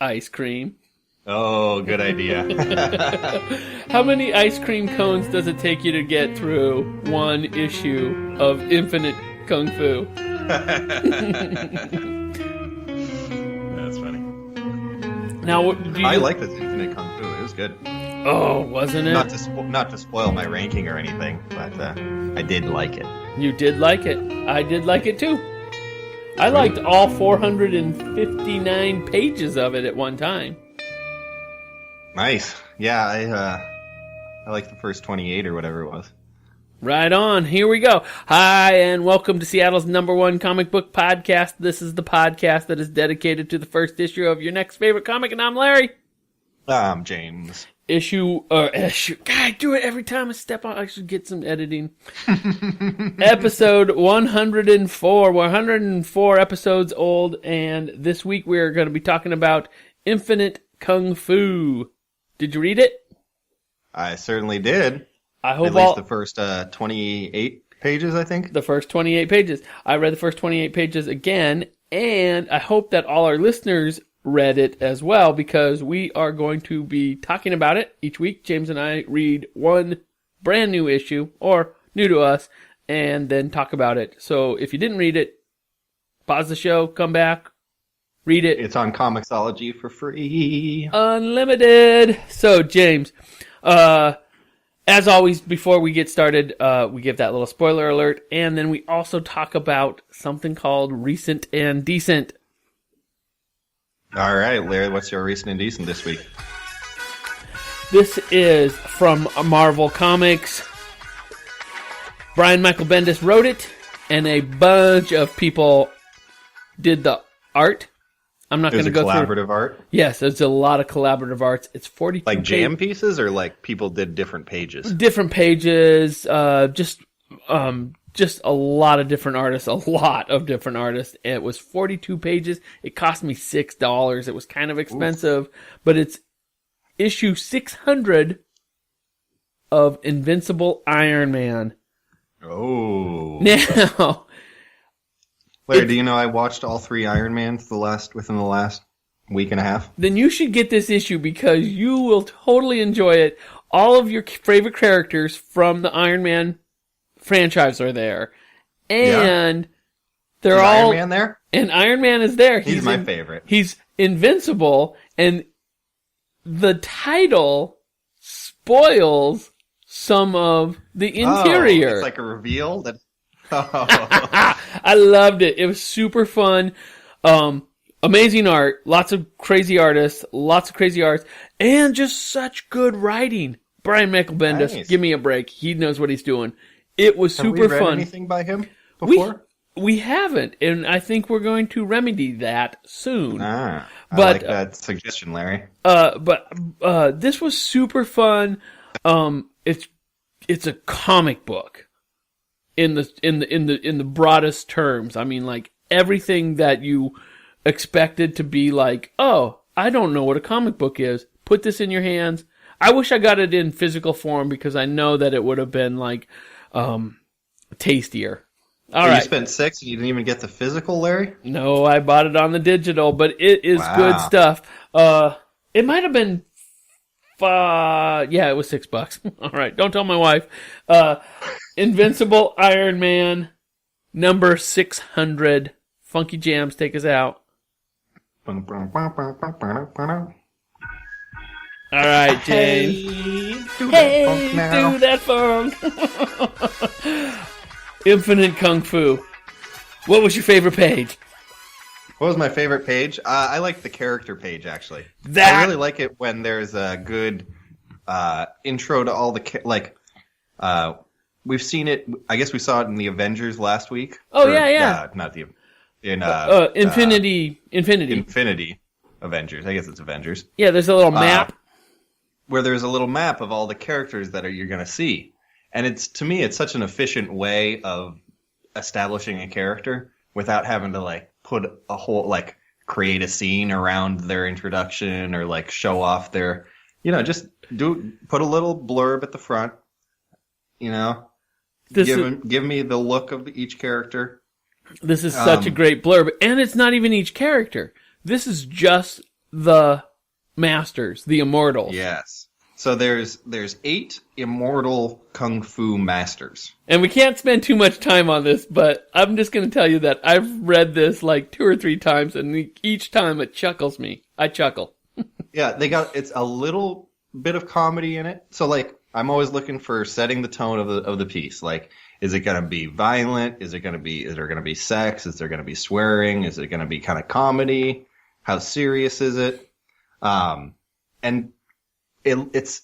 ice cream. Oh, good idea. How many ice cream cones does it take you to get through one issue of Infinite Kung Fu? That's funny. Now, I like this Infinite Kung Fu. It was good. Oh, wasn't it? Not to spoil my ranking or anything, but I did like it. You did like it. I did like it too. I liked all 459 pages of it at one time. Nice. Yeah, I like the first 28 or whatever it was. Right on. Here we go. Hi, and welcome to Seattle's #1 comic book podcast. This is the podcast that is dedicated to the first issue of your next favorite comic, and I'm Larry. I'm James. Issue. God, I do it every time I step on. I should get some editing. Episode 104. We're 104 episodes old, and this week we're going to be talking about Infinite Kung Fu. Did you read it? I certainly did. I hope at least the first 28 pages, I think. The first 28 pages. I read the first 28 pages again, and I hope that all our listeners read it as well, because we are going to be talking about it each week. James and I read one brand new issue, or new to us, and then talk about it. So if you didn't read it, pause the show, come back, read it. It's on Comixology for free. Unlimited. So, James, as always, before we get started, we give that little spoiler alert, and then we also talk about something called Recent and Decent. All right, Larry, what's your recent and decent this week? This is from Marvel Comics. Brian Michael Bendis wrote it, and a bunch of people did the art. I'm not going to go through. Collaborative art? Yes, there's a lot of collaborative arts. It's 42 like jam pieces, or like people did different pages? Different pages, just a lot of different artists, It was 42 pages. It cost me $6. It was kind of expensive, but it's issue 600 of Invincible Iron Man. Oh. Now, Larry, do you know I watched all 3 Iron Mans within the last week and a half? Then you should get this issue, because you will totally enjoy it. All of your favorite characters from the Iron Man franchise are there, and they're all. Iron Man there? And Iron Man is there. He's my favorite. He's invincible, and the title spoils some of the interior. It's like a reveal that. I loved it. It was super fun. Amazing art. Lots of crazy artists. Lots of crazy arts. And just such good writing. Brian Michael Bendis, Nice. Give me a break. He knows what he's doing. It was super Have we read fun. Anything by him before? We haven't, and I think we're going to remedy that soon. I But, like that suggestion, Larry. But this was super fun. It's a comic book in the broadest terms. I mean, like, everything that you expected to be like, oh, I don't know what a comic book is. Put this in your hands. I wish I got it in physical form, because I know that it would have been like tastier. All right. You spent $6 and you didn't even get the physical, Larry? No, I bought it on the digital, but it is good stuff. It might have been, it was $6. All right, don't tell my wife. Invincible Iron Man, number 600. Funky Jams, take us out. All right, James. Hey, do that funk. Infinite Kung Fu. What was your favorite page? What was my favorite page? I like the character page, actually. I really like it when there's a good intro to all the... we've seen it... I guess we saw it in the Avengers last week. Not the... Infinity Avengers. I guess it's Avengers. Yeah, there's a little map. Where there's a little map of all the characters that you're going to see. And to me, it's such an efficient way of establishing a character without having to put a whole create a scene around their introduction or show off their, just put a little blurb at the front, give me the look of each character. This is such a great blurb, and it's not even each character. This is just the masters, the immortals. Yes. So there's 8 immortal kung fu masters. And we can't spend too much time on this, but I'm just going to tell you that I've read this like 2 or 3 times, and each time it chuckles me. I chuckle. Yeah, it's a little bit of comedy in it. So like, I'm always looking for setting the tone of the piece. Like, is it going to be violent? Is there going to be sex? Is there going to be swearing? Is it going to be kind of comedy? How serious is it? And it's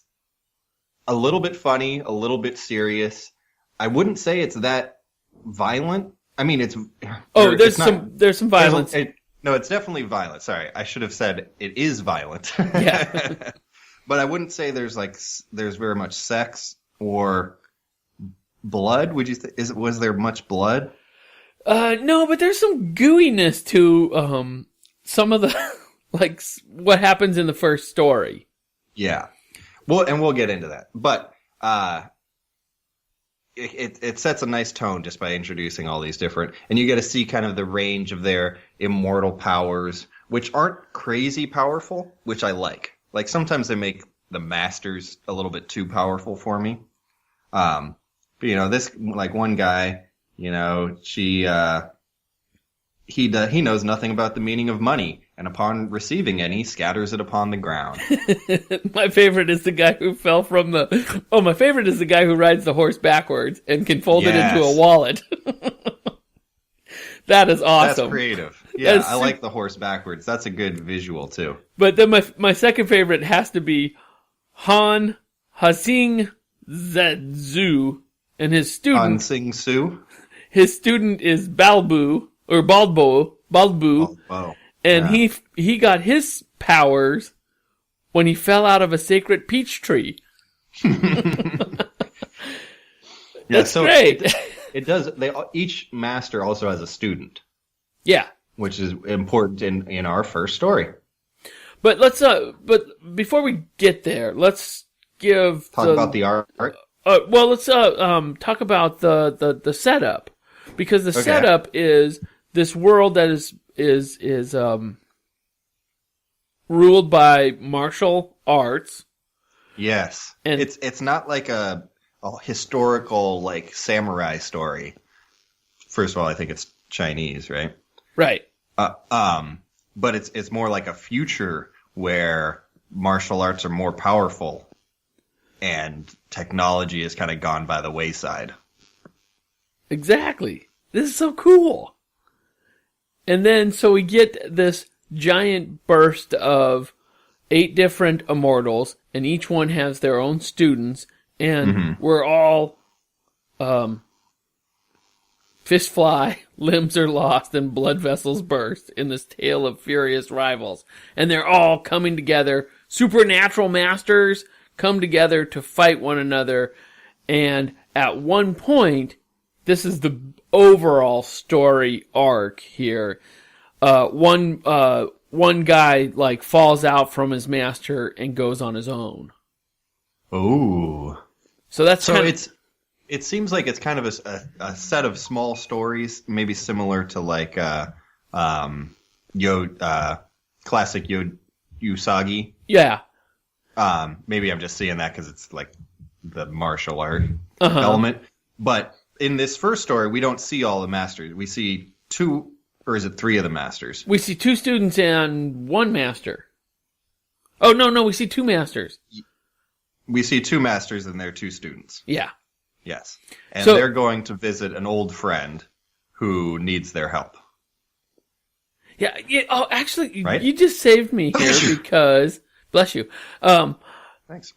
a little bit funny, a little bit serious. I wouldn't say it's that violent. I mean, there's some violence. No, it's definitely violent. Sorry, I should have said it is violent. Yeah. But I wouldn't say there's very much sex or blood. Was there much blood? No, but there's some gooiness to some of the like what happens in the first story. Yeah. Well, and we'll get into that. But it sets a nice tone just by introducing all these different, and you get to see kind of the range of their immortal powers, which aren't crazy powerful, which I like. Like, sometimes they make the masters a little bit too powerful for me. But, this, like, one guy, he knows nothing about the meaning of money, and upon receiving any, scatters it upon the ground. My favorite is the guy who fell from my favorite is the guy who rides the horse backwards and can fold it into a wallet. That is awesome. That's creative. Yeah, I like the horse backwards. That's a good visual, too. But then my second favorite has to be Han Hasing Zhu and his student. Han Sing Su? His student is Balbu, or Balbo. Oh. And he got his powers when he fell out of a sacred peach tree. That's great. It does. Each master also has a student. Yeah, which is important in our first story. But but before we get there, let's talk about the art. Let's talk about the setup, because the setup is this world that is ruled by martial arts. Yes, and it's not like a historical, like, samurai story. First of all, I think it's Chinese, right? Right. But it's more like a future where martial arts are more powerful and technology has kind of gone by the wayside. Exactly. This is so cool. And then so we get this giant burst of 8 different immortals, and each one has their own students. And we're all fists fly, limbs are lost, and blood vessels burst in this tale of furious rivals. And they're all coming together. Supernatural masters come together to fight one another. And at one point, this is the overall story arc here. One guy like falls out from his master and goes on his own. Ooh. So it seems like it's kind of a set of small stories, maybe similar to like classic Usagi. Yeah. Maybe I'm just seeing that because it's like the martial art element. But in this first story, we don't see all the masters. We see 2, or is it 3 of the masters? We see 2 students and 1 master. Oh, no, we see 2 masters. We see 2 masters and their 2 students. Yeah. Yes. And they're going to visit an old friend who needs their help. Yeah. Oh, actually, right? You just saved me here because... Bless you. Thanks.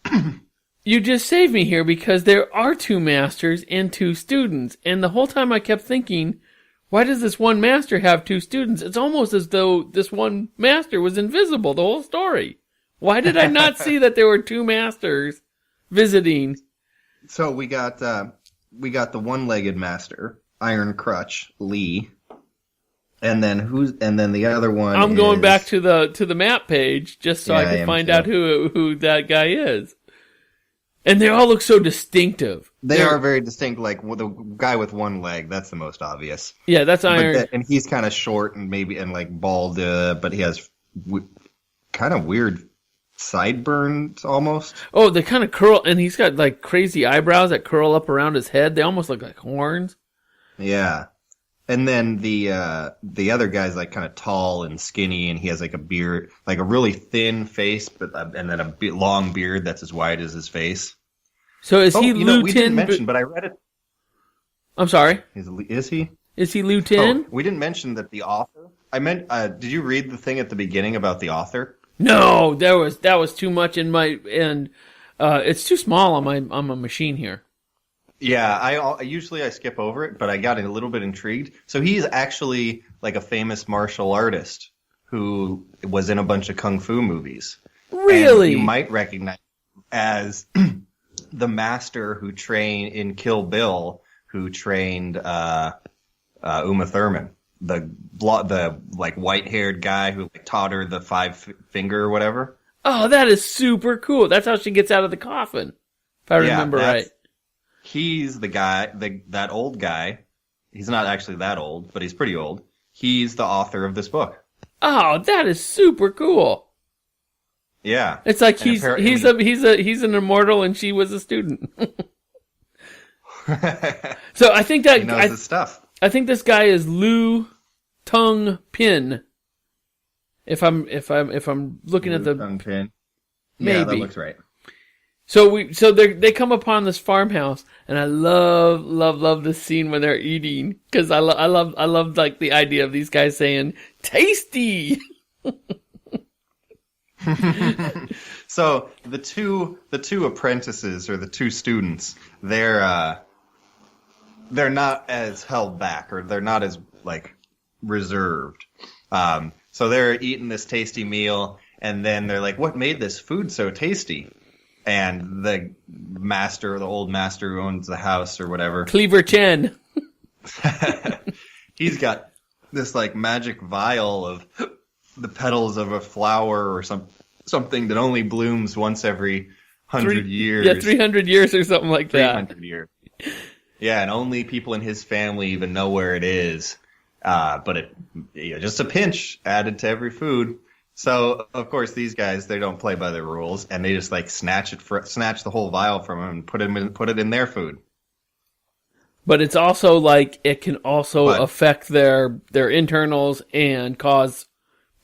You just saved me here because there are 2 masters and 2 students. And the whole time I kept thinking, why does this one master have 2 students? It's almost as though this one master was invisible the whole story. Why did I not see that there were 2 masters visiting? So we got the one-legged master, Iron Crutch, Lee. And then the other one I'm going back to the map page just so I can find out who that guy is. And they all look so distinctive. They are very distinct. Like the guy with one leg, that's the most obvious. Yeah, that's Iron. And he's kind of short and like bald, but he has kind kind of weird sideburns almost. Oh, they kind of curl, and he's got like crazy eyebrows that curl up around his head. They almost look like horns. Yeah. And then the other guy's like kind of tall and skinny, and he has like a beard, like a really thin face, and then a long beard that's as wide as his face. So is he Liu we Tin? didn't mention, but I read it. I'm sorry. Is he? Is he Liu Tin? Oh, we didn't mention that the author. I meant. Did you read the thing at the beginning about the author? No, that was too much it's too small on my machine here. Yeah, I usually skip over it, but I got a little bit intrigued. So he's actually like a famous martial artist who was in a bunch of kung fu movies. Really? And you might recognize him as the master who trained in Kill Bill, who trained Uma Thurman, the like white-haired guy who like, taught her the five finger or whatever. Oh, that is super cool. That's how she gets out of the coffin, if I remember right. He's the guy, that old guy. He's not actually that old, but he's pretty old. He's the author of this book. Oh, that is super cool. Yeah. It's like he's an immortal and she was a student. So I think that he knows his stuff. I think this guy is Lu Tung Pin. If I'm looking at the Tung Pin. Maybe. Yeah, that looks right. So they come upon this farmhouse, and I love this scene when they're eating, because I love like the idea of these guys saying tasty. So the two apprentices, or the two students, they're not as held back, or they're not as like reserved. So they're eating this tasty meal, and then they're like, "What made this food so tasty?" And the old master who owns the house or whatever, Cleaver Chen, he's got this like magic vial of the petals of a flower or something that only blooms once every 100 years. Yeah, 300 years or something like that. 300 years. Yeah, and only people in his family even know where it is. But just a pinch added to every food. So, of course, these guys, they don't play by their rules, and they just like snatch the whole vial from them and put it in their food. But it's also like it can also affect their internals and cause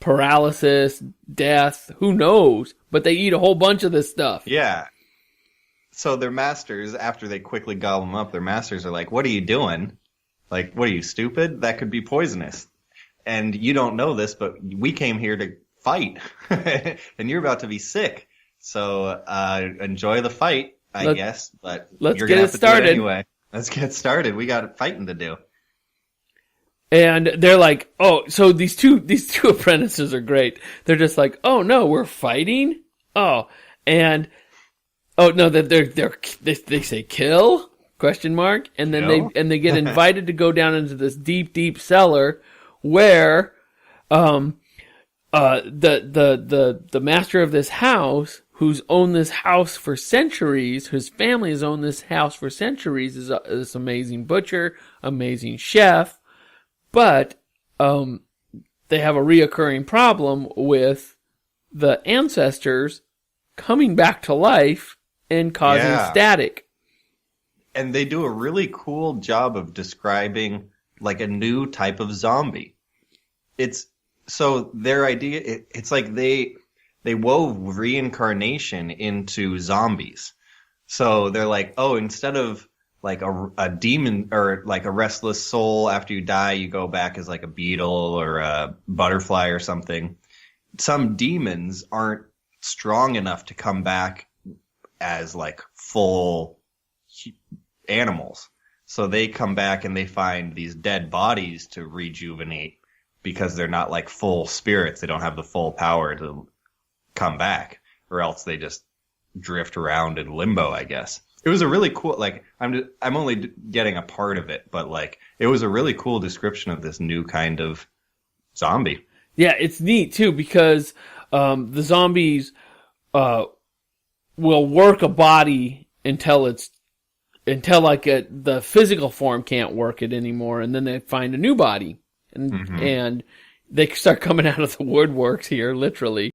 paralysis, death, who knows? But they eat a whole bunch of this stuff. Yeah. So their masters, after they quickly gobble them up, their masters are like, "What are you doing? Like, what are you, stupid? That could be poisonous. And you don't know this, but we came here to fight, and you're about to be sick. So enjoy the fight, I guess. But let's you're get gonna it have to started do it anyway. Let's get started. We got fighting to do." And they're like, "Oh, so these two apprentices are great. They're just like, oh no, we're fighting. Oh, and oh no, they say kill ? And then they get invited to go down into this deep cellar where the master of this house, who's owned this house for centuries, his family has owned this house for centuries, is this amazing butcher, amazing chef, but they have a reoccurring problem with the ancestors coming back to life and causing static. And they do a really cool job of describing like a new type of zombie. So their idea, it's like they wove reincarnation into zombies. So they're like, oh, instead of like a demon or like a restless soul after you die, you go back as like a beetle or a butterfly or something. Some demons aren't strong enough to come back as like full animals. So they come back and they find these dead bodies to rejuvenate, because they're not like full spirits. They don't have the full power to come back, or else they just drift around in limbo, I guess. It was a really cool, like, I'm only getting a part of it, but like, it was a really cool description of this new kind of zombie. Yeah, it's neat too, because the zombies will work a body until the physical form can't work it anymore, and then they find a new body. And they start coming out of the woodworks here, literally.